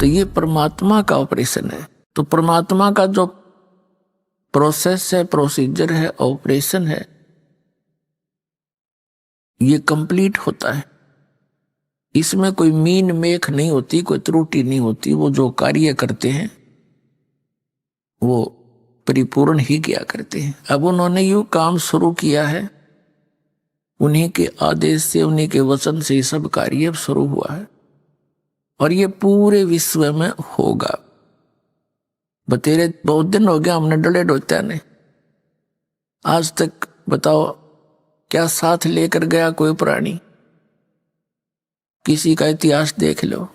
तो ये परमात्मा का ऑपरेशन है। तो परमात्मा का जो प्रोसेस है, प्रोसीजर है, ऑपरेशन है, ये कंप्लीट होता है। इसमें कोई मीन मेख नहीं होती, कोई त्रुटि नहीं होती। वो जो कार्य करते हैं वो परिपूर्ण ही किया करते हैं। अब उन्होंने यूं काम शुरू किया है, उन्हीं के आदेश से, उन्हीं के वचन से सब कार्य शुरू हुआ है और ये पूरे विश्व में होगा। बतेरे बहुत दिन हो गया हमने डले डोत्या ने, आज तक बताओ क्या साथ लेकर गया कोई प्राणी? किसी का इतिहास देख लो।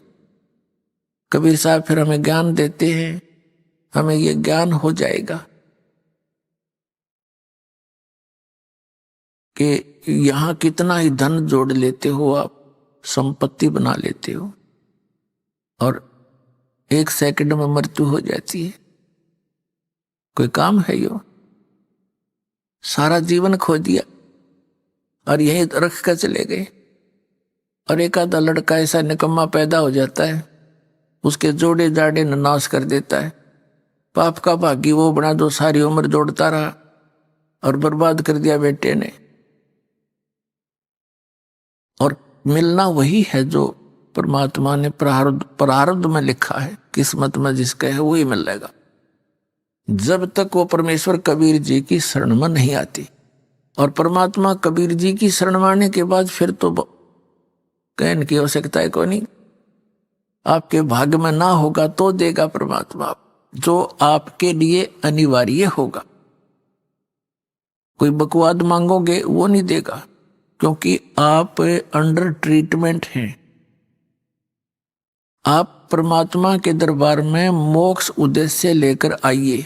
कबीर साहब फिर हमें ज्ञान देते हैं, हमें ये ज्ञान हो जाएगा कि यहां कितना ही धन जोड़ लेते हो आप, संपत्ति बना लेते हो और 1 सेकंड में मृत्यु हो जाती है। कोई काम है यो? सारा जीवन खो दिया और यही रख कर चले गए। और एक आधा लड़का ऐसा निकम्मा पैदा हो जाता है, उसके जोड़े जाड़े नाश कर देता है। पाप का भागी वो बना जो सारी उम्र जोड़ता रहा और बर्बाद कर दिया बेटे ने। और मिलना वही है जो परमात्मा ने प्रारब्ध में लिखा है, किस्मत में जिसका है वही मिलेगा। जब तक वो परमेश्वर कबीर जी की शरण में नहीं आती, और परमात्मा कबीर जी की शरण में आने के बाद फिर तो कहने की आवश्यकता है कोई नहीं। आपके भाग्य में ना होगा तो देगा परमात्मा, जो आपके लिए अनिवार्य होगा। कोई बकवाद मांगोगे वो नहीं देगा, क्योंकि आप अंडर ट्रीटमेंट हैं। आप परमात्मा के दरबार में मोक्ष उद्देश्य लेकर आइए,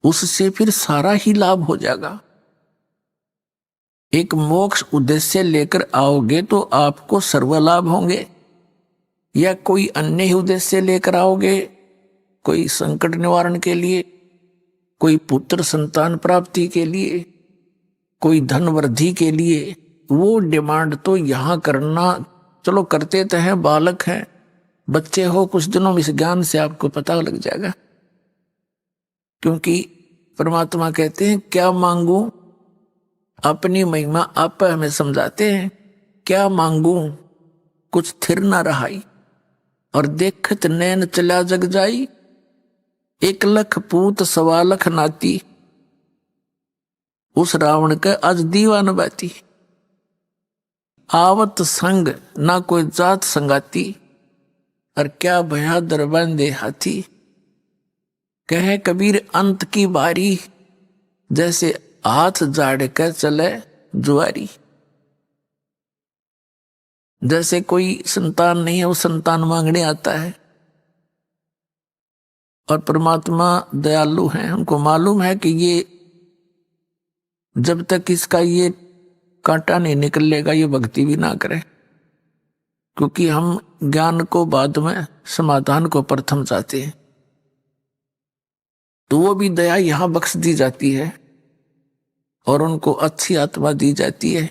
उससे फिर सारा ही लाभ हो जाएगा। एक मोक्ष उद्देश्य लेकर आओगे तो आपको सर्व लाभ होंगे, या कोई अन्य ही उद्देश्य लेकर आओगे, कोई संकट निवारण के लिए, कोई पुत्र संतान प्राप्ति के लिए, कोई धन वृद्धि के लिए, वो डिमांड तो यहां करना चलो करते तो हैं, बालक हैं, बच्चे हो, कुछ दिनों में इस ज्ञान से आपको पता लग जाएगा। क्योंकि परमात्मा कहते हैं क्या मांगू, अपनी महिमा आप हमें समझाते हैं। क्या मांगू कुछ थिर ना रहाई, और देखत नैन चला जग जाई, 1 लख पूत 1.25 लाख नाती, उस रावण के आज दीवान बाती। आवत संग ना कोई जात संगाती, और क्या भया दरबान दे हाथी। कहे कबीर अंत की बारी, जैसे हाथ जाड़ कर चले जुआरी। जैसे कोई संतान नहीं है वो संतान मांगने आता है, और परमात्मा दयालु हैं, उनको मालूम है कि ये जब तक इसका ये कांटा नहीं निकलेगा ये भक्ति भी ना करे। क्योंकि हम ज्ञान को बाद में, समाधान को प्रथम चाहते हैं, तो वो भी दया यहां बख्श दी जाती है और उनको अच्छी आत्मा दी जाती है।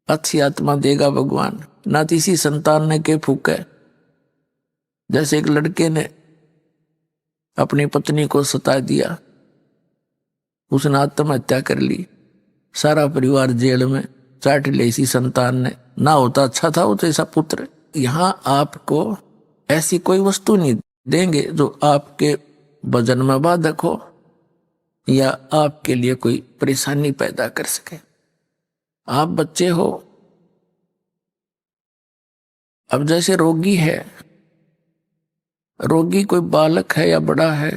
अच्छी आत्मा देगा भगवान, ना किसी संतान ने के फूके। जैसे एक लड़के ने अपनी पत्नी को सता दिया, उसने आत्महत्या कर ली, सारा परिवार जेल में, चाट ले इसी संतान ने, ना होता अच्छा था वो तो ऐसा पुत्र। यहां आपको ऐसी कोई वस्तु नहीं देंगे जो आपके वजन में बाधक हो या आपके लिए कोई परेशानी पैदा कर सके। आप बच्चे हो, अब जैसे रोगी है, रोगी कोई बालक है या बड़ा है,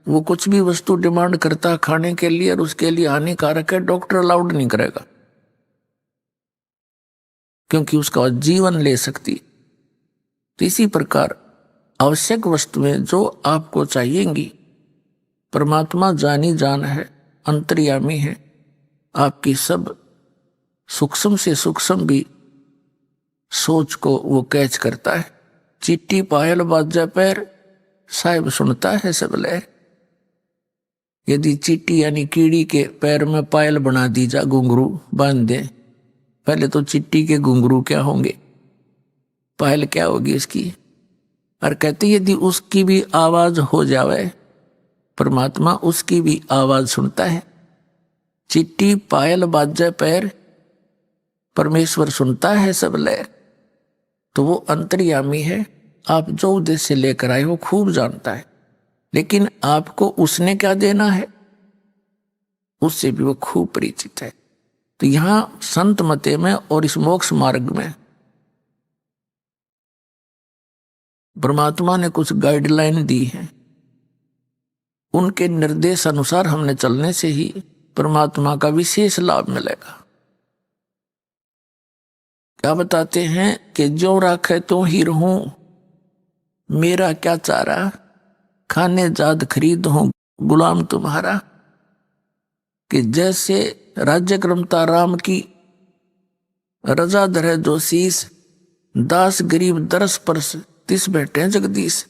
वो कुछ भी वस्तु डिमांड करता खाने के लिए और उसके लिए हानिकारक है, डॉक्टर अलाउड नहीं करेगा, क्योंकि उसका जीवन ले सकती। तो इसी प्रकार आवश्यक वस्तुएं जो आपको चाहिएंगी, परमात्मा जानी जान है, अंतर्यामी है, आपकी सब सूक्ष्म से सूक्ष्म भी सोच को वो कैच करता है। चिट्टी पायल बाजा पैर, साहिब सुनता है सब ले। यदि चींटी यानी कीड़ी के पैर में पायल बना दी जा, घुंघरू बांध दे, पहले तो चिट्टी के घुंघरू क्या होंगे, पायल क्या होगी इसकी, और कहते यदि उसकी भी आवाज हो जावे, परमात्मा उसकी भी आवाज सुनता है। चिट्टी पायल बाजे पैर, परमेश्वर सुनता है सब लहर। तो वो अंतर्यामी है, आप जो उद्देश्य लेकर आए हो खूब जानता है, लेकिन आपको उसने क्या देना है उससे भी वो खूब परिचित है। तो यहां संत मते में और इस मोक्ष मार्ग में परमात्मा ने कुछ गाइडलाइन दी है, उनके निर्देश अनुसार हमने चलने से ही परमात्मा का विशेष लाभ मिलेगा। क्या बताते हैं कि जो राखे तो ही रहूं, मेरा क्या चारा, खाने जाद खरीद हूं गुलाम तुम्हारा। कि जैसे राज्य क्रमता राम की, रजा धरे जो शीस, दास गरीब दरस परस तिस बैठे जगदीश।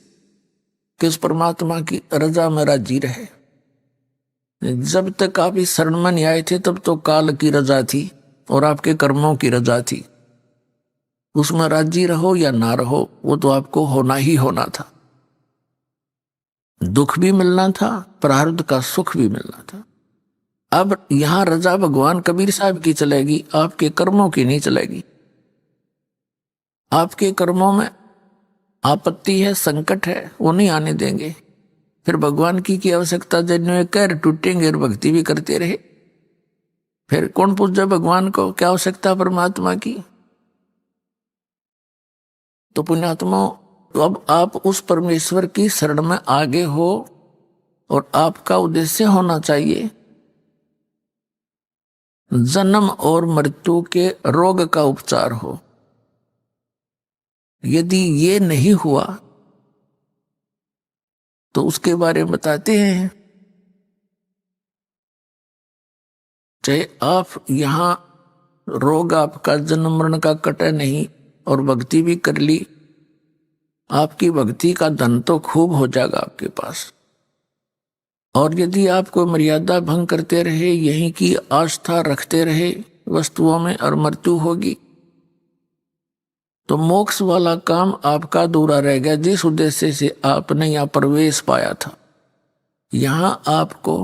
कि उस परमात्मा की रजा में राजी रहे। जब तक आप इस शरण में नहीं आए थे तब तो काल की रजा थी और आपके कर्मों की रजा थी, उसमें राजी रहो या ना रहो वो तो आपको होना ही होना था। दुख भी मिलना था, प्रारब्ध का सुख भी मिलना था। अब यहां रजा भगवान कबीर साहब की चलेगी, आपके कर्मों की नहीं चलेगी। आपके कर्मों में आपत्ति है, संकट है, वो नहीं आने देंगे। फिर भगवान की आवश्यकता जन्य कर टूटेंगे और भक्ति भी करते रहे, फिर कौन पूछे भगवान को, क्या आवश्यकता परमात्मा की। तो पुण्यात्मा, अब आप उस परमेश्वर की शरण में आगे हो और आपका उद्देश्य होना चाहिए जन्म और मृत्यु के रोग का उपचार हो। यदि ये नहीं हुआ तो उसके बारे में बताते हैं, चाहे आप यहां रोग आपका जन्म मरण का कटे नहीं और भक्ति भी कर ली, आपकी भक्ति का धन तो खूब हो जाएगा आपके पास। और यदि आप कोई मर्यादा भंग करते रहे, यहीं की आस्था रखते रहे वस्तुओं में, और मृत्यु होगी तो मोक्ष वाला काम आपका अधूरा रह गया, जिस उद्देश्य से आपने यहाँ प्रवेश पाया था। यहां आपको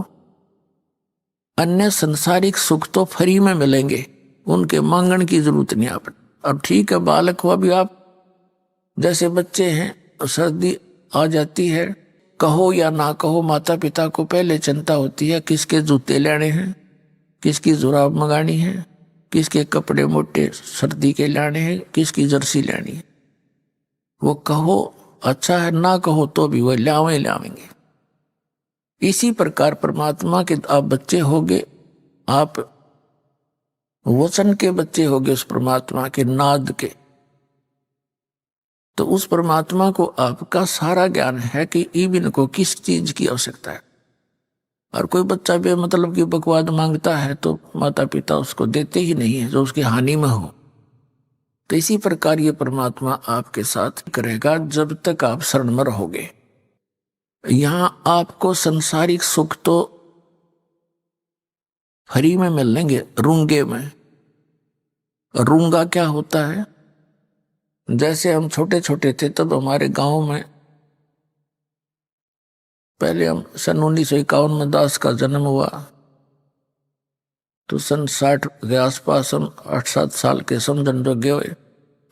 अन्य संसारिक सुख तो फ्री में मिलेंगे, उनके मांगने की जरूरत नहीं आप। अब ठीक है, बालक हो अभी आप, जैसे बच्चे हैं, सर्दी आ जाती है, कहो या ना कहो माता पिता को पहले चिंता होती है किसके जूते लेने हैं, किसकी जुराब मंगानी है, किसके कपड़े मोटे सर्दी के लाने हैं, किसकी जर्सी लेनी है। वो कहो अच्छा है, ना कहो तो भी वो लावेंगे। इसी प्रकार परमात्मा के आप बच्चे होगे, आप वचन के बच्चे होगे उस परमात्मा के नाद के। तो उस परमात्मा को आपका सारा ज्ञान है कि इबिन को किस चीज की आवश्यकता है। और कोई बच्चा बेमतलब की बकवाद मांगता है तो माता पिता उसको देते ही नहीं है, जो उसकी हानि में हो। तो इसी प्रकार ये परमात्मा आपके साथ करेगा जब तक आप शरण में रहोगे। यहां आपको संसारिक सुख तो फ्री में मिल लेंगे, रूंगे में। रूंगा क्या होता है, जैसे हम छोटे छोटे थे तब हमारे गांव में, पहले हम सन 1951 में दास का जन्म हुआ, तो सन 60 के आसपास हम 8-7 साल के समझन जोगे हुए।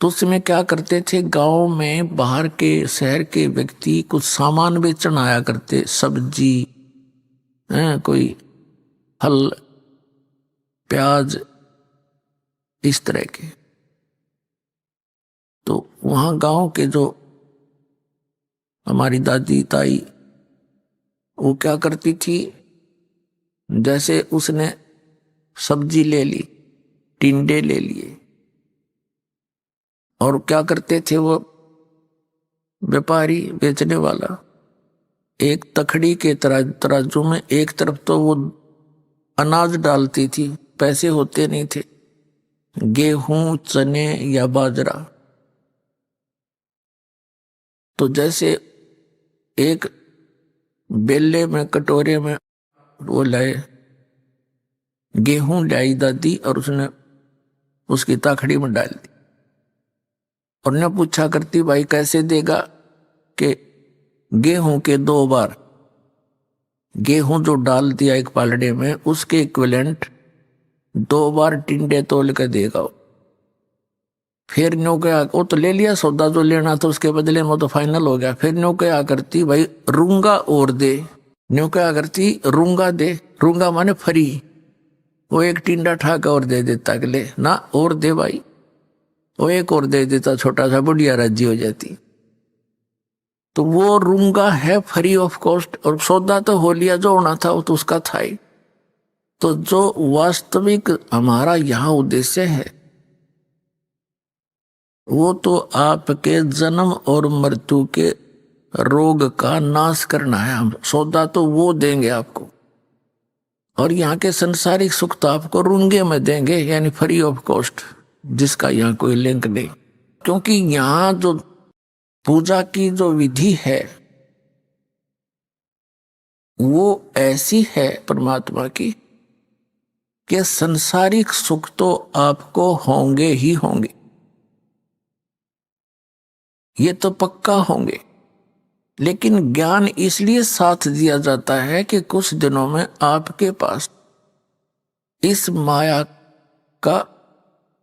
तो उसमें क्या करते थे, गांव में बाहर के शहर के व्यक्ति कुछ सामान बेचने आया करते, सब्जी, कोई फल, प्याज, इस तरह के। तो वहां गांव के जो हमारी दादी ताई, वो क्या करती थी, जैसे उसने सब्जी ले ली, टिंडे ले लिए, और क्या करते थे वो व्यापारी बेचने वाला, एक तखड़ी के तराजू में एक तरफ तो वो अनाज डालती थी, पैसे होते नहीं थे, गेहूं, चने या बाजरा। तो जैसे एक बेले में, कटोरे में वो लाए, गेहूं लाई दादी और उसने उसकी ताखड़ी में डाल दी, और ने पूछा करती भाई कैसे देगा, कि गेहूं के 2 बार गेहूं जो डाल दिया एक पालड़े में, उसके इक्विवेलेंट 2 बार टिंडे तोल के देगा। फिर न्यू क्या, वो तो ले लिया सौदा जो लेना था, उसके बदले में तो फाइनल हो गया। फिर न्यू क्या करती, भाई रूंगा और दे। न्यू क्या करती, रूंगा दे। रूंगा माने फ्री। वो एक टिंडा ठाका और दे देता अगले ना, और दे भाई। वो एक और दे देता, छोटा सा, बुढ़िया राज्य हो जाती। तो वो रूंगा है फ्री ऑफ कॉस्ट, और सौदा तो हो लिया, जो होना था वो तो उसका था ही। तो जो वास्तविक हमारा यहाँ उद्देश्य है वो तो आपके जन्म और मृत्यु के रोग का नाश करना है। हम सौदा तो वो देंगे आपको, और यहाँ के संसारिक सुख तो आपको रूंगे में देंगे, यानी फ्री ऑफ कॉस्ट, जिसका यहाँ कोई लिंक नहीं। क्योंकि यहाँ जो पूजा की जो विधि है वो ऐसी है परमात्मा की कि संसारिक सुख तो आपको होंगे ही होंगे, ये तो पक्का होंगे। लेकिन ज्ञान इसलिए साथ दिया जाता है कि कुछ दिनों में आपके पास इस माया का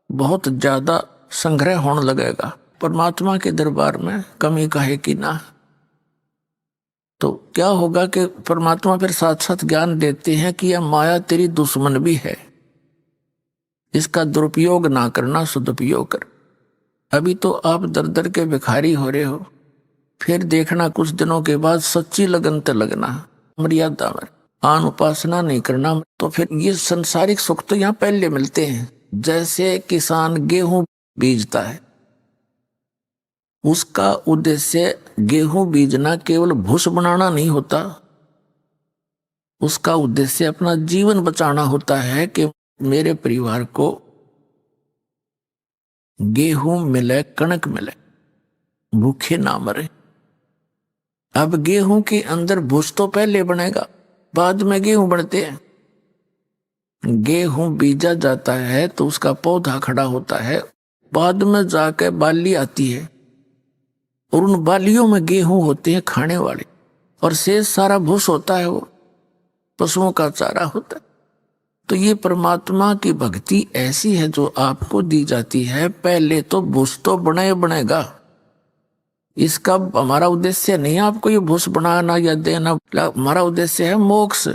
बहुत ज्यादा संग्रह होने लगेगा। परमात्मा के दरबार में कमी काहे की ना। तो क्या होगा कि परमात्मा फिर साथ साथ ज्ञान देते हैं कि यह माया तेरी दुश्मन भी है, इसका दुरुपयोग ना करना, सदुपयोग कर। अभी तो आप दर दर के भिखारी हो रहे हो, फिर देखना कुछ दिनों के बाद सच्ची लगन ते लगना, मर्यादा में आन उपासना नहीं करना। तो फिर ये संसारिक सुख तो यहाँ पहले मिलते हैं। जैसे किसान गेहूं बीजता है, उसका उद्देश्य गेहूं बीजना केवल भूस बनाना नहीं होता, उसका उद्देश्य अपना जीवन बचाना होता है कि मेरे परिवार को गेहूं मिले, कणक मिले, भूखे ना मरे। अब गेहूं के अंदर भूस तो पहले बनेगा, बाद में गेहूं बनते हैं। गेहूं बीजा जाता है तो उसका पौधा खड़ा होता है, बाद में जाकर बाली आती है, और उन बालियों में गेहूं होते हैं खाने वाले, और शेष सारा भूस होता है, वो पशुओं का चारा होता है। तो ये परमात्मा की भक्ति ऐसी है जो आपको दी जाती है। पहले तो भूस तो बनेगा, इसका हमारा उद्देश्य नहीं है आपको ये भूस बनाना या देना। हमारा उद्देश्य है मोक्ष,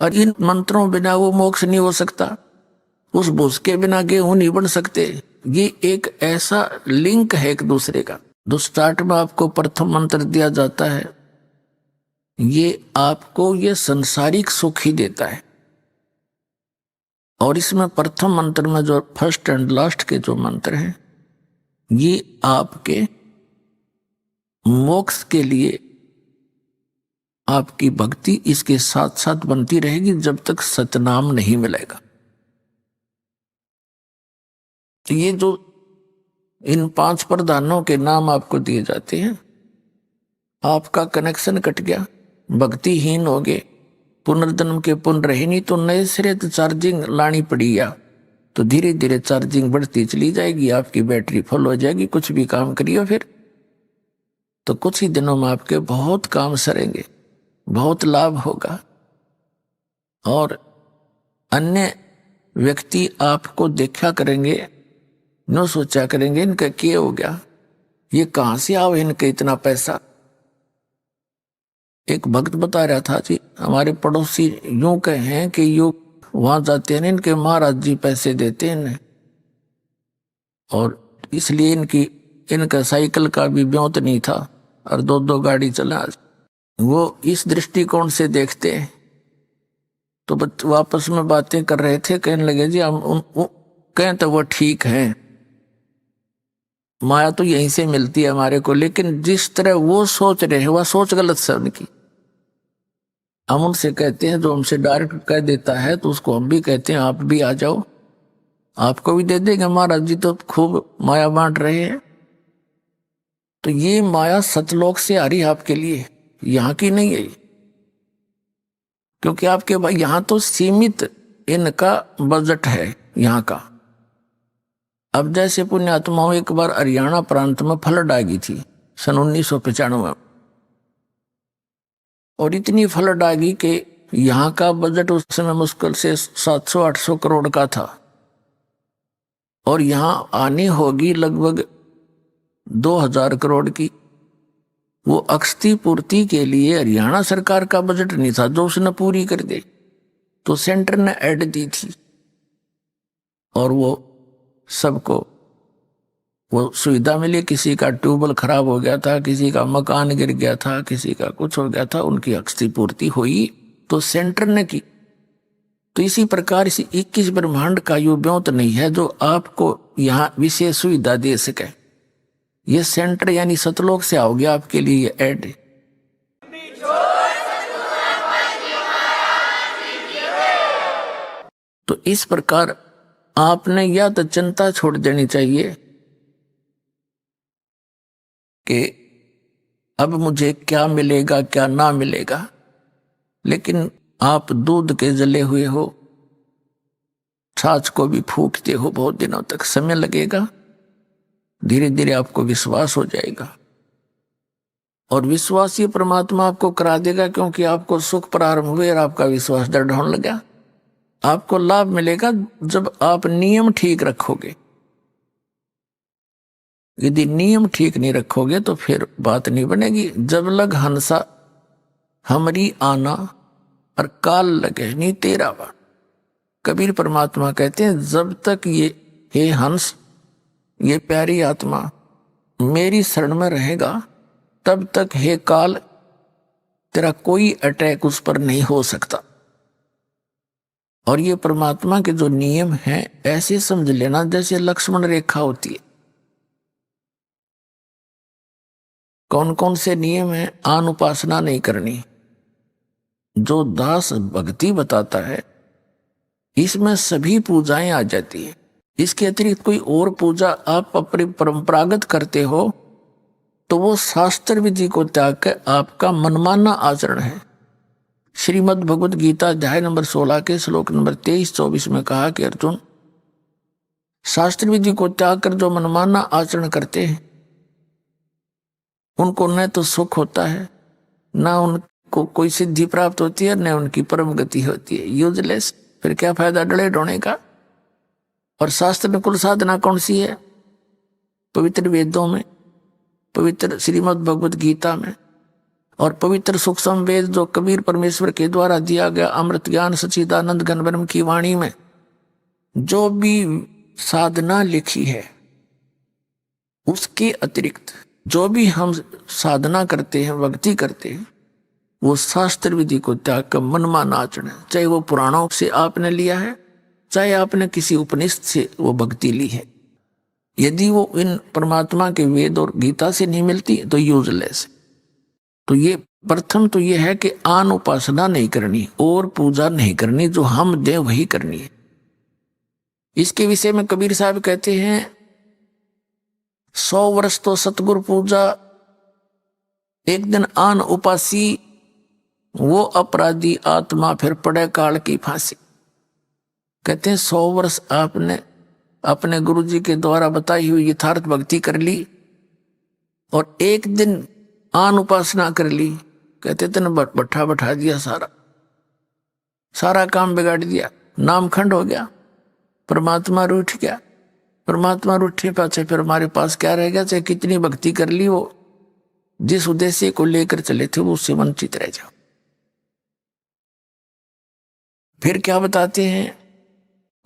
और इन मंत्रों बिना वो मोक्ष नहीं हो सकता, उस भूस के बिना गेहूं नहीं बन सकते। ये एक ऐसा लिंक है एक दूसरे का। जो स्टार्ट में आपको प्रथम मंत्र दिया जाता है, ये आपको ये संसारिक सुख ही देता है। और इसमें प्रथम मंत्र में जो फर्स्ट एंड लास्ट के जो मंत्र हैं, ये आपके मोक्ष के लिए आपकी भक्ति इसके साथ साथ बनती रहेगी जब तक सतनाम नहीं मिलेगा। तो ये जो इन 5 प्रधानों के नाम आपको दिए जाते हैं, आपका कनेक्शन कट गया, भक्तिहीन हो गए, पुनर्जन्म के पुण्य रहे नहीं, तो नए सिरे तो चार्जिंग लानी पड़ी या तो धीरे धीरे चार्जिंग बढ़ती चली जाएगी, आपकी बैटरी फुल हो जाएगी। कुछ भी काम करिए फिर तो कुछ ही दिनों में आपके बहुत काम सरेंगे, बहुत लाभ होगा। और अन्य व्यक्ति आपको देखा करेंगे, न सोचा करेंगे इनका क्या हो गया, ये कहां से आओ इनके इतना पैसा। एक भक्त बता रहा था जी, हमारे पड़ोसी यूं कहें कि यूं वहां जाते हैं, इनके महाराज जी पैसे देते हैं इन्हें, और इसलिए इनका साइकिल का भी ब्योत नहीं था, और 2 गाड़ी चला। वो इस दृष्टिकोण से देखते हैं। तो वापस में बातें कर रहे थे, कहने लगे जी हम कहें तो वो ठीक है, माया तो यहीं से मिलती है हमारे को, लेकिन जिस तरह वो सोच रहे हैं वह सोच गलत है उनकी। हम उनसे कहते हैं, जो हमसे डायरेक्ट कह देता है तो उसको हम भी कहते हैं आप भी आ जाओ, आपको भी दे देंगे, महाराज जी तो खूब माया बांट रहे हैं। तो ये माया सतलोक से आ रही है आपके लिए, यहाँ की नहीं है, क्योंकि आपके भाई यहाँ तो सीमित इनका बजट है यहाँ का। अब जैसे पुण्यात्माओं एक बार हरियाणा प्रांत में फ्लड आ गई थी सन 1995 में, और इतनी फ्लड आ गई कि यहाँ का बजट उस समय मुश्किल से 700-800 करोड़ का था, और यहाँ आनी होगी लगभग 2000 करोड़ की। वो क्षतिपूर्ति के लिए हरियाणा सरकार का बजट नहीं था जो उसने पूरी कर दे, तो सेंटर ने ऐड दी थी, और वो सबको वो सुविधा मिली। किसी का ट्यूबवेल खराब हो गया था, किसी का मकान गिर गया था, किसी का कुछ हो गया था, उनकी क्षतिपूर्ति हुई तो सेंटर ने की। तो इसी प्रकार इसी 21 ब्रह्मांड का यो ब्योंत नहीं है जो आपको यहाँ विशेष सुविधा दे सके। ये सेंटर यानी सतलोक से आओगे आपके लिए ये ऐड। तो इस प्रकार आपने या तो चिंता छोड़ देनी चाहिए कि अब मुझे क्या मिलेगा क्या ना मिलेगा, लेकिन आप दूध के जले हुए हो, छाछ को भी फूकते हो बहुत दिनों तक, समय लगेगा, धीरे धीरे आपको विश्वास हो जाएगा, और विश्वास ये परमात्मा आपको करा देगा, क्योंकि आपको सुख प्रारंभ हुए और आपका विश्वास दृढ़ होने लगा। आपको लाभ मिलेगा जब आप नियम ठीक रखोगे। यदि नियम ठीक नहीं रखोगे तो फिर बात नहीं बनेगी। जब लग हंसा हमरी आना और काल लगे नहीं तेरा बाण। कबीर परमात्मा कहते हैं जब तक ये हे हंस, ये प्यारी आत्मा मेरी शरण में रहेगा, तब तक हे काल तेरा कोई अटैक उस पर नहीं हो सकता। और ये परमात्मा के जो नियम हैं ऐसे समझ लेना जैसे लक्ष्मण रेखा होती है। कौन कौन से नियम हैं? आन उपासना नहीं करनी, जो दास भक्ति बताता है इसमें सभी पूजाएं आ जाती है। इसके अतिरिक्त कोई और पूजा आप अपनी परंपरागत करते हो तो वो शास्त्र विधि को त्याग कर आपका मनमाना आचरण है। श्रीमद् भगवद गीता अध्याय नंबर 16 के श्लोक नंबर 23-24 में कहा कि अर्जुन, शास्त्र विधि को त्याग कर जो मनमाना आचरण करते हैं उनको न तो सुख होता है, ना उनको कोई सिद्धि प्राप्त होती है, न उनकी परम गति होती है। यूजलेस, फिर क्या फायदा डले ढोने का। और शास्त्र में कुल साधना कौन सी है? पवित्र वेदों में, पवित्र श्रीमद् भगवद गीता में, और पवित्र सूक्ष्म वेद जो कबीर परमेश्वर के द्वारा दिया गया अमृत ज्ञान सच्चिदानंद घन ब्रह्म की वाणी में जो भी साधना लिखी है, उसके अतिरिक्त जो भी हम साधना करते हैं, भक्ति करते हैं, वो शास्त्र विधि को त्याग कर मनमाना आचरण है। चाहे वो पुराणों से आपने लिया है, चाहे आपने किसी उपनिषद से वो भक्ति ली है, यदि वो इन परमात्मा के वेद और गीता से नहीं मिलती तो यूजलेस। तो ये प्रथम तो ये है कि आन उपासना नहीं करनी और पूजा नहीं करनी, जो हम दे वही करनी है। इसके विषय में कबीर साहब कहते हैं 100 वर्ष तो सतगुरु पूजा, एक दिन आन उपासी, वो अपराधी आत्मा फिर पड़े काल की फांसी। कहते हैं 100 वर्ष आपने अपने गुरु जी के द्वारा बताई हुई यथार्थ भक्ति कर ली और एक दिन आन उपासना कर ली, कहते तेने बैठा बैठा दिया, सारा काम बिगाड़ दिया, नामखंड हो गया, परमात्मा रूठ गया। परमात्मा रूठे पाछे फिर हमारे पास क्या रह गया? चाहे कितनी भक्ति कर ली हो, जिस उद्देश्य को लेकर चले थे वो उससे वंचित रह जाओ। फिर क्या बताते हैं?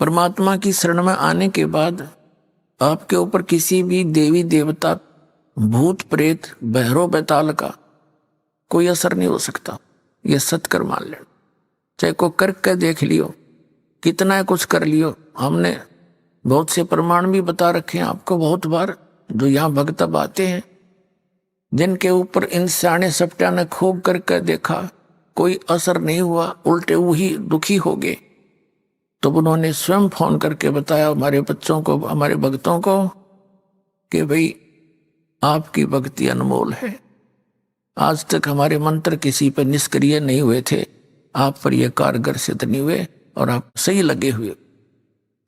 परमात्मा की शरण में आने के बाद आपके ऊपर किसी भी देवी देवता, भूत प्रेत, बहरो बैताल का कोई असर नहीं हो सकता। ये सत्कर मान लेना। चाहे को करके देख लियो, कितना कुछ कर लियो, हमने बहुत से प्रमाण भी बता रखे हैं आपको बहुत बार, जो यहाँ भक्त आते हैं जिनके ऊपर इन सियाने सप्टिया ने खूब करके देखा, कोई असर नहीं हुआ, उल्टे वही दुखी हो गए, तो उन्होंने स्वयं फोन करके बताया हमारे बच्चों को, हमारे भक्तों को कि भाई आपकी भक्ति अनमोल है, आज तक हमारे मंत्र किसी पर निष्क्रिय नहीं हुए थे, आप पर यह कारगर सिद्ध नहीं हुए और आप सही लगे हुए।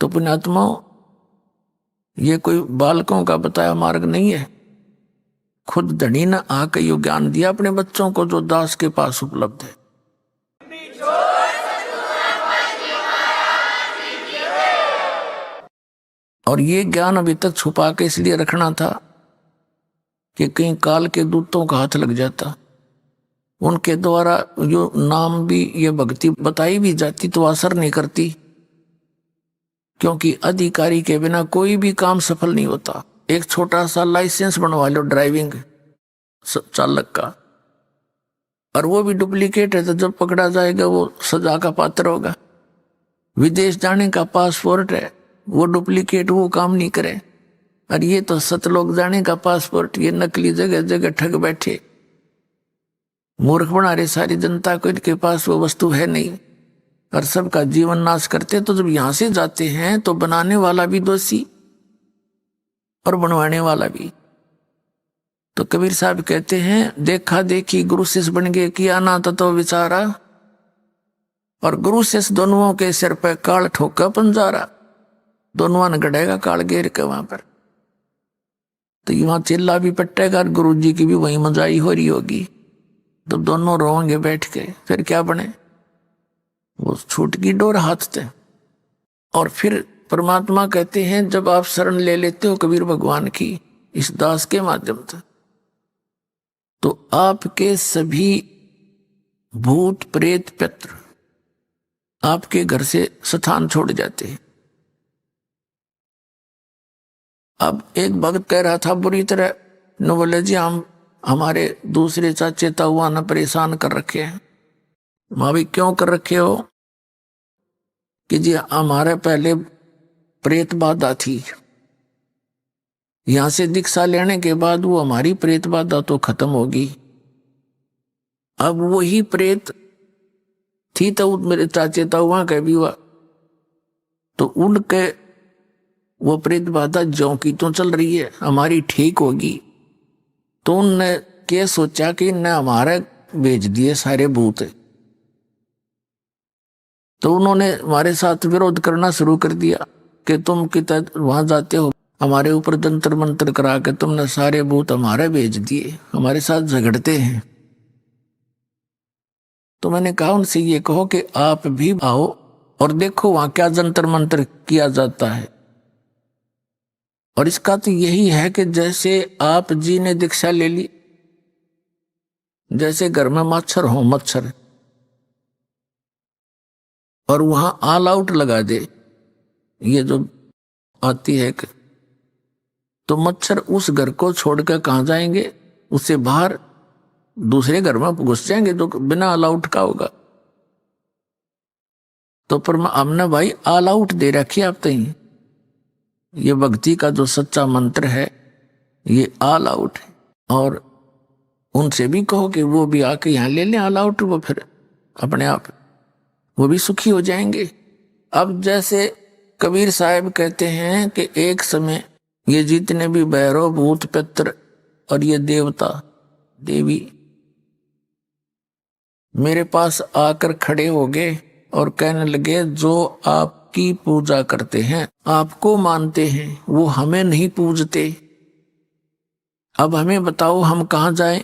तो पुण्यात्माओं, ये कोई बालकों का बताया मार्ग नहीं है। खुद धनी ने आके यो ज्ञान दिया अपने बच्चों को जो दास के पास उपलब्ध है। और ये ज्ञान अभी तक छुपा के इसलिए रखना था कि कहीं काल के दूतों का हाथ लग जाता, उनके द्वारा जो नाम भी ये भक्ति बताई भी जाती तो असर नहीं करती, क्योंकि अधिकारी के बिना कोई भी काम सफल नहीं होता। एक छोटा सा लाइसेंस बनवा लो ड्राइविंग चालक का, और वो भी डुप्लीकेट है तो जब पकड़ा जाएगा वो सजा का पात्र होगा। विदेश जाने का पासपोर्ट है, वो डुप्लीकेट, वो काम नहीं करे। और ये तो सतलोक जाने का पासपोर्ट, ये नकली जगह जगह ठग बैठे, मूर्ख बना रहे सारी जनता को, इनके पास वो वस्तु है नहीं और सबका जीवन नाश करते। तो जब यहां से जाते हैं तो बनाने वाला भी दोषी और बनवाने वाला भी। तो कबीर साहब कहते हैं, देखा देखी गुरु शिष्य बन गए, किया ना तो विचारा, और गुरु शिष्य दोनों के सिर पर काल ठोका पंजारा। दोनों ने गड़ेगा काल घेर के वहां पर, तो वहां चिल्ला भी पट्टेगा, गुरु जी की भी वही मजाई हो रही होगी। तो दोनों रोएंगे बैठ के, फिर क्या बने, वो छूट की डोर हाथ थे। और फिर परमात्मा कहते हैं, जब आप शरण ले लेते हो कबीर भगवान की इस दास के माध्यम से, तो आपके सभी भूत प्रेत पितृ आपके घर से स्थान छोड़ जाते हैं। अब एक भक्त कह रहा था बुरी तरह, न बोले जी हम हमारे दूसरे चाचे ताऊआ ने परेशान कर रखे हैं। माँ भी क्यों कर रखे हो? कि जी हमारे पहले प्रेत बाधा थी, यहां से दीक्षा लेने के बाद वो हमारी प्रेत बाधा तो खत्म होगी। अब वही प्रेत थी तो मेरे चाचे ताऊआ का भी हुआ, तो उनके वो प्रेत बाधा ज्यों की तो चल रही है, हमारी ठीक होगी। तो उनने क्या सोचा कि इनने हमारे भेज दिए सारे भूत, तो उन्होंने हमारे साथ विरोध करना शुरू कर दिया कि तुम कितना वहां जाते हो, हमारे ऊपर जंतर मंत्र करा के तुमने सारे भूत हमारे भेज दिए, हमारे साथ झगड़ते हैं। तो मैंने कहा उनसे ये कहो कि आप भी आओ और देखो वहां क्या जंतर मंत्र किया जाता है। और इसका तो यही है कि जैसे आप जी ने दीक्षा ले ली, जैसे घर में मच्छर हो मच्छर, और वहां ऑल आउट लगा दे, ये जो आती है कि, तो मच्छर उस घर को छोड़कर कहां जाएंगे, उससे बाहर दूसरे घर में घुस जाएंगे जो बिना ऑल आउट का होगा। तो पर हमने भाई ऑल आउट दे रखी आप तई, ये भक्ति का जो सच्चा मंत्र है ये ऑल आउट है। और उनसे भी कहो कि वो भी आके यहाँ ले लें ऑल आउट, वो फिर अपने आप वो भी सुखी हो जाएंगे। अब जैसे कबीर साहब कहते हैं कि एक समय ये जितने भी भैरव भूत पित्र और ये देवता देवी मेरे पास आकर खड़े हो गए और कहने लगे, जो आपकी पूजा करते हैं, आपको मानते हैं, वो हमें नहीं पूजते। अब हमें बताओ हम कहाँ जाएं,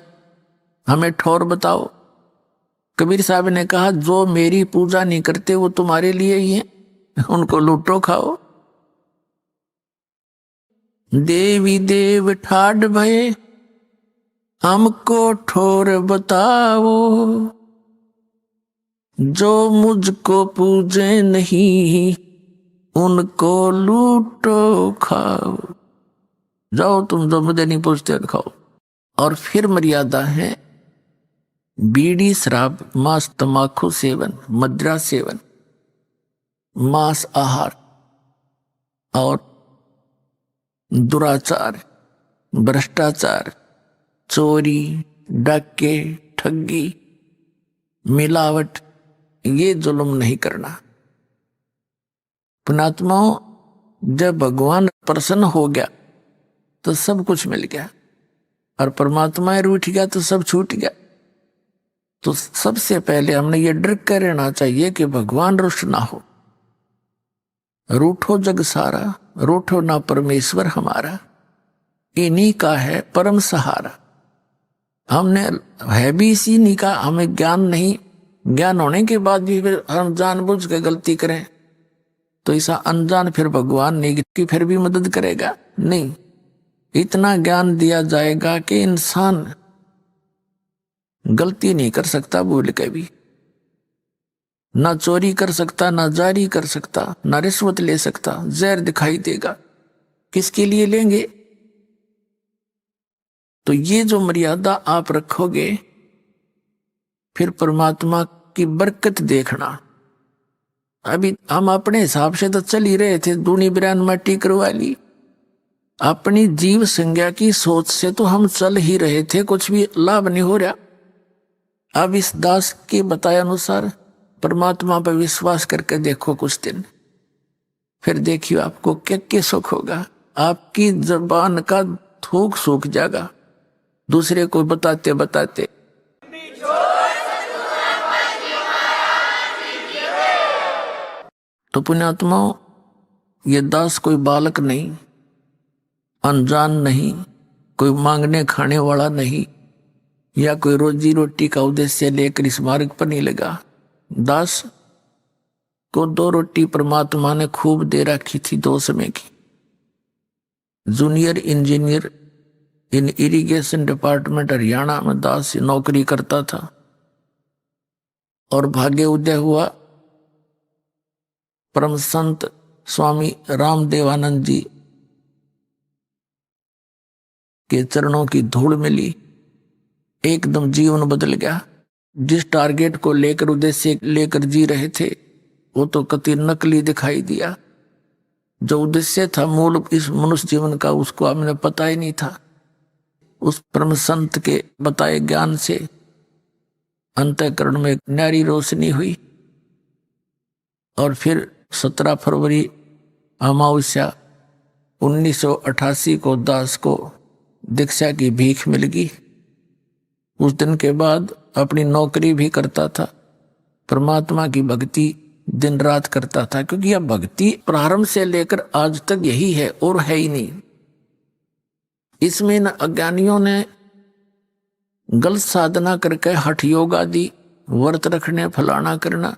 हमें ठौर बताओ। कबीर साहब ने कहा, जो मेरी पूजा नहीं करते वो तुम्हारे लिए ही हैं, उनको लूटो खाओ। देवी देव ठाड भये हमको ठोर बताओ, जो मुझको पूजे नहीं उनको लूटो खाओ। जाओ तुम जो मुझे नहीं पूछते खाओ। और फिर मर्यादा है, बीड़ी शराब मांस तंबाकू सेवन, मदिरा सेवन, मांस आहार और दुराचार, भ्रष्टाचार, चोरी, डाके, ठगी, मिलावट, ये जुल्म नहीं करना। पुणात्माओं, जब भगवान प्रसन्न हो गया तो सब कुछ मिल गया, और परमात्मा रूठ गया तो सब छूट गया। तो सबसे पहले हमने ये डर कर रहना चाहिए कि भगवान रुष्ट ना हो। रूठो जग सारा, रूठो ना परमेश्वर हमारा, इन्हीं का है परम सहारा। हमने है भी इसी नहीं का, हमें ज्ञान नहीं, ज्ञान होने के बाद भी फिर हम जानबूझ के गलती करें तो ऐसा अनजान फिर भगवान नहीं कि फिर भी मदद करेगा? नहीं, इतना ज्ञान दिया जाएगा कि इंसान गलती नहीं कर सकता भूल के भी, ना चोरी कर सकता, ना जारी कर सकता, ना रिश्वत ले सकता। जहर दिखाई देगा, किसके लिए लेंगे? तो ये जो मर्यादा आप रखोगे, फिर परमात्मा की बरकत देखना। अभी हम अपने हिसाब से तो चल ही रहे थे, दूनी बिरान मट्टी करवा ली। अपनी जीव संज्ञा की सोच से तो हम चल ही रहे थे, कुछ भी लाभ नहीं हो रहा। अब इस दास के बताए अनुसार परमात्मा पर विश्वास करके देखो कुछ दिन, फिर देखियो आपको क्या क्या सुख होगा। आपकी जबान का थूक सूख जाएगा दूसरे को बताते बताते। तो पुण्यात्माओं, ये दास कोई बालक नहीं, अनजान नहीं, कोई मांगने खाने वाला नहीं, या कोई रोजी रोटी का उद्देश्य लेकर इस मार्ग पर नहीं लगा। दास को 2 रोटी परमात्मा ने खूब दे रखी थी 2 समय की। जूनियर इंजीनियर इन इरिगेशन डिपार्टमेंट हरियाणा में दास नौकरी करता था, और भाग्य उदय हुआ परम संत स्वामी रामदेवानंद जी के चरणों की धूल मिली, एकदम जीवन बदल गया। जिस टारगेट को लेकर उद्देश्य लेकर जी रहे थे वो तो कति नकली दिखाई दिया। जो उद्देश्य था मूल इस मनुष्य जीवन का, उसको हमने पता ही नहीं था। उस परम संत के बताए ज्ञान से अंतःकरण में न्यारी रोशनी हुई, और फिर 17 फरवरी अमावस्या 1988 को दास को दीक्षा की भीख मिल गई। उस दिन के बाद अपनी नौकरी भी करता था, परमात्मा की भक्ति दिन रात करता था, क्योंकि यह भक्ति प्रारंभ से लेकर आज तक यही है और है ही नहीं। इसमें न अज्ञानियों ने गलत साधना करके हठ योग आदि व्रत रखने फलाना करना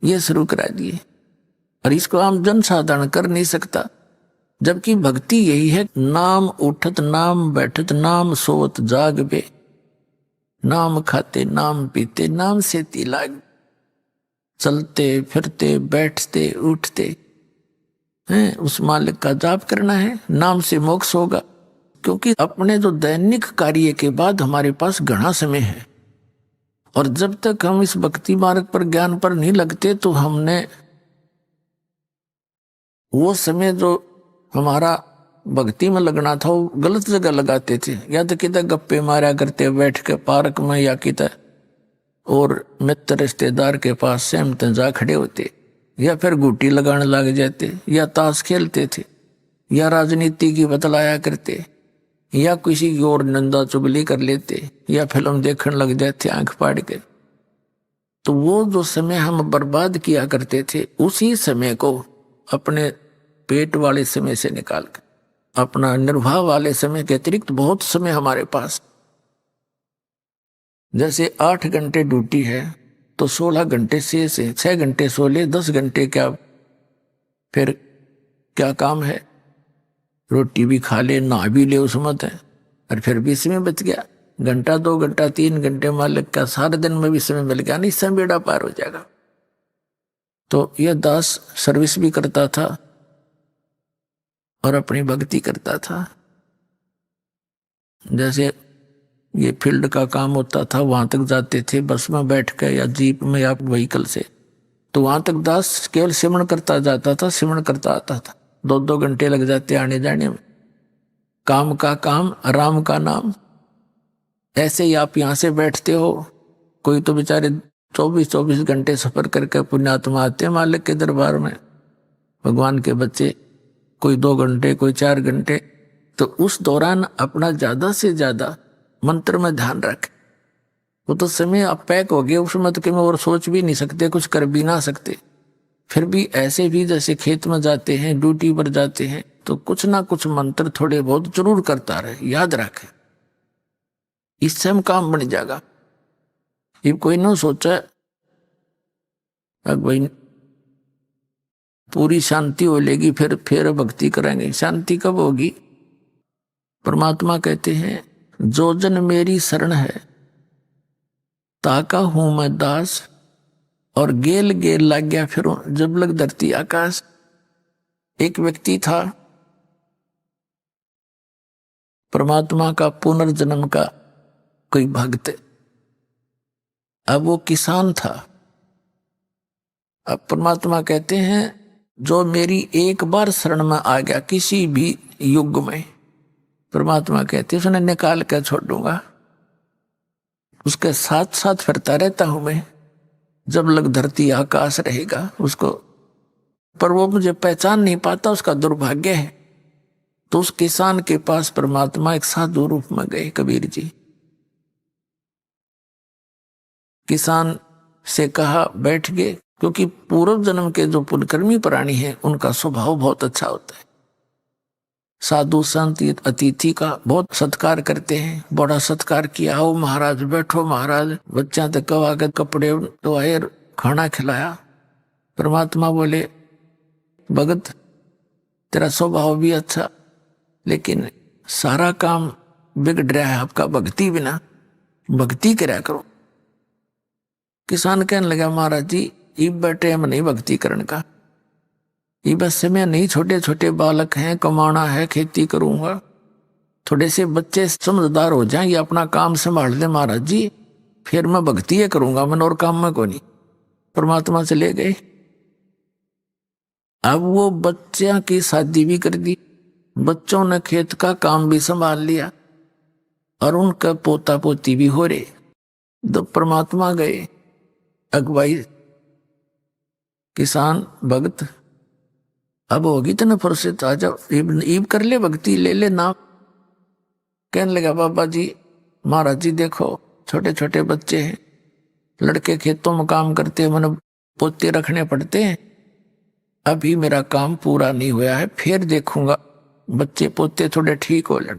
ये शुरू करा दिए, और इसको आम जन साधारण कर नहीं सकता। जबकि भक्ति यही है, नाम उठत नाम बैठत नाम सोवत जाग बे, नाम खाते नाम पीते नाम से तिलाग, चलते फिरते बैठते उठते हैं उस मालिक का जाप करना है, नाम से मोक्ष होगा। क्योंकि अपने जो दैनिक कार्य के बाद हमारे पास घना समय है, और जब तक हम इस भक्ति मार्ग पर ज्ञान पर नहीं लगते तो हमने वो समय जो हमारा भक्ति में लगना था वो गलत जगह लगाते थे। या तो किधर गप्पे मारा करते बैठ के पार्क में, या किधर और मित्र रिश्तेदार के पास सहमत जा खड़े होते, या फिर गुटी लगाने लग जाते, या ताश खेलते थे, या राजनीति की बतलाया करते, या किसी की और निंदा चुगली कर लेते, या फिल्म देखने लग जाते आंख फाड़ के। तो वो जो समय हम बर्बाद किया करते थे, उसी समय को अपने पेट वाले समय से निकाल कर अपना निर्वाह वाले समय के अतिरिक्त बहुत समय हमारे पास, जैसे 8 घंटे ड्यूटी है तो 16 घंटे से 6 घंटे सो ले, 10 घंटे क्या फिर क्या काम है, रोटी भी खा ले नहा भी ले उस मत है, और फिर भी समय बच गया। घंटा 2 घंटा 3 घंटे मालिक का सारे दिन में भी समय मिल गया, नहीं समय बेड़ा पार हो जाएगा। तो यह दास सर्विस भी करता था और अपनी भक्ति करता था। जैसे ये फील्ड का काम होता था, वहां तक जाते थे बस में बैठ कर या जीप में या व्हीकल से, तो वहां तक दास केवल सिमरण करता जाता था, सिमरण करता आता था। 2-2 घंटे लग जाते आने जाने में। काम का काम, राम का नाम। ऐसे ही आप यहाँ से बैठते हो, कोई तो बेचारे 24-24 घंटे सफर करके पुण्यात्मा आते हैं मालिक के दरबार में, भगवान के बच्चे, कोई 2 घंटे कोई 4 घंटे। तो उस दौरान अपना ज्यादा से ज्यादा मंत्र में ध्यान रखें। वो तो समय आप पैक हो गए उस मत के में, और सोच भी नहीं सकते, कुछ कर भी ना सकते। फिर भी ऐसे भी जैसे खेत में जाते हैं, ड्यूटी पर जाते हैं, तो कुछ ना कुछ मंत्र थोड़े बहुत जरूर करता रहे, याद रखें। इससे हम काम बन जाएगा। ये कोई ना सोचा भाई पूरी शांति हो लेगी फिर भक्ति करेंगे। शांति कब होगी? परमात्मा कहते हैं जो जन मेरी शरण है ताका हूं मैं दास, और गेल गेल लग गया फिर जब लग धरती आकाश। एक व्यक्ति था परमात्मा का पुनर्जन्म का कोई भक्त, अब वो किसान था। अब परमात्मा कहते हैं जो मेरी एक बार शरण में आ गया किसी भी युग में, परमात्मा कहते हैं उसने निकाल कर छोड़ दूंगा। उसके साथ साथ फिरता रहता हूं मैं जब लग धरती आकाश रहेगा उसको, पर वो मुझे पहचान नहीं पाता, उसका दुर्भाग्य है। तो उस किसान के पास परमात्मा एक साधु रूप में गए कबीर जी। किसान से कहा बैठ गए, क्योंकि पूर्व जन्म के जो पुण्यकर्मी प्राणी हैं उनका स्वभाव बहुत अच्छा होता है। साधु संत अतिथि का बहुत सत्कार करते हैं। बड़ा सत्कार किया, आओ महाराज बैठो महाराज, बच्चा तक कवा के कपड़े धोए, खाना खिलाया। परमात्मा बोले भगत तेरा स्वभाव भी अच्छा, लेकिन सारा काम बिगड़ रहा है आपका भक्ति बिना, भक्ति करा करो। किसान कहने लगा महाराज जी इब बैठे हम नहीं भक्ति करने का, ये बस समय नहीं, छोटे छोटे बालक हैं, कमाना है, खेती करूंगा। थोड़े से बच्चे समझदार हो जाएं, ये अपना काम संभाल दे महाराज जी, फिर मैं भक्ति ये करूंगा, मैं और काम में को नहीं। परमात्मा से ले गए। अब वो बच्चियां की शादी भी कर दी, बच्चों ने खेत का काम भी संभाल लिया और उनका पोता पोती भी हो रहे। तो परमात्मा गए, अगुवाई किसान भक्त अब होगी तो ना फुर्सत, आ जाओ ईब कर ले भक्ति, ले ले नाम। कहने लगा बाबा जी महाराज जी देखो छोटे छोटे बच्चे हैं, लड़के खेतों में काम करते हैं, मैंने पोते रखने पड़ते हैं, अभी मेरा काम पूरा नहीं हुआ है, फिर देखूंगा बच्चे पोते थोड़े ठीक हो जाए।